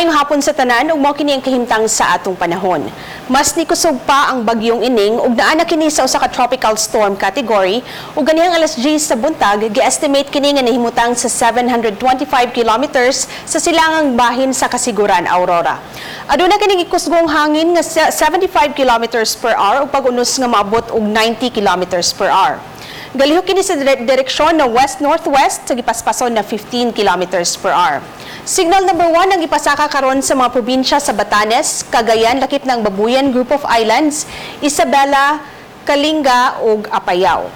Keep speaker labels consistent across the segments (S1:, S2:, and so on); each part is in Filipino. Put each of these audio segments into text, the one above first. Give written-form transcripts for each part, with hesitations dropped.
S1: Maayong hapon sa tanan ug mao kini ang kahimtang sa atong panahon. Mas nikusog pa ang bagyong ining ug naa na kini sa usa ka tropical storm category ug ganihang alas 10 sa buntag gi-estimate kini nga nahimutang sa 725 kilometers sa silangang bahin sa Kasiguran, Aurora. Aduna kini gikusgong hangin nga 75 kilometers per hour ug pag-unos nga maabot og 90 kilometers per hour. Galihok kini sa direksyon na west-northwest sa gipaspason na 15 kilometers per hour. Signal number 1 ang ipasaka karon sa mga probinsya sa Batanes, Cagayan, lakip ng Babuyan Group of Islands, Isabela, Kalinga ug Apayao.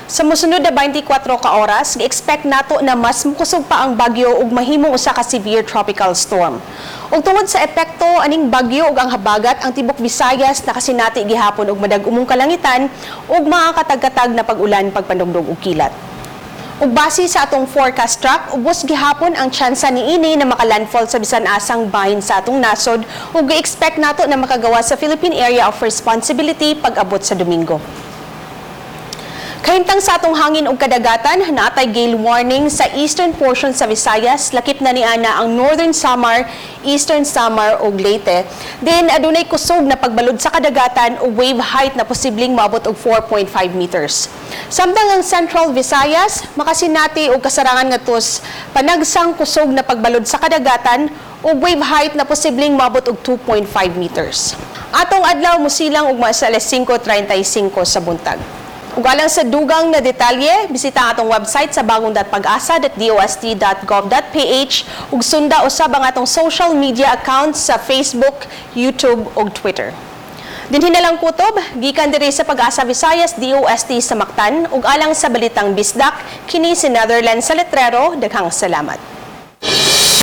S1: Sa mosunod na 24 ka oras, gi-expect nato na mas mukusog pa ang bagyo ug mahimong usa ka severe tropical storm. Ug tungod sa epekto aning bagyo ug ang habagat, ang tibok Visayas nakasinati gihapon og madag-umong kalangitan ug mga katag-katag na pag-ulan, pagpandungdong ug kilat. Ug base sa atong forecast track, ubos gihapon ang tsansa niini na makalandfall sa bisan asang bahin sa atong nasod ug gi-expect nato na makagawa sa Philippine Area of Responsibility pag-abot sa Domingo. Kahimtang sa atong hangin ug kadagatan, naatay gale warning sa eastern portion sa Visayas, lakip na niana ang Northern Samar, Eastern Samar ug Leyte. Then adunay kusog na pagbalud sa kadagatan ug wave height na posibleng maabot og 4.5 meters. Samtang ang Central Visayas, makasinati og kasarangan ngadtos panagsang kusog na pagbalud sa kadagatan ug wave height na posibleng maabot og 2.5 meters. Atong adlaw musilang ug sa alas 5:35 sa buntag. Ug alang sa dugang na detalye, bisita ang atong website sa bagong.pagasa.dost.gov.ph ug sunda usab ang atong social media accounts sa Facebook, YouTube ug Twitter. Dinhi na lang kutob, gikan diri sa Pag-asa Visayas DOST sa Mactan ug alang sa balitang Bisdak, kini si Netherlands sa Letrero, daghang salamat.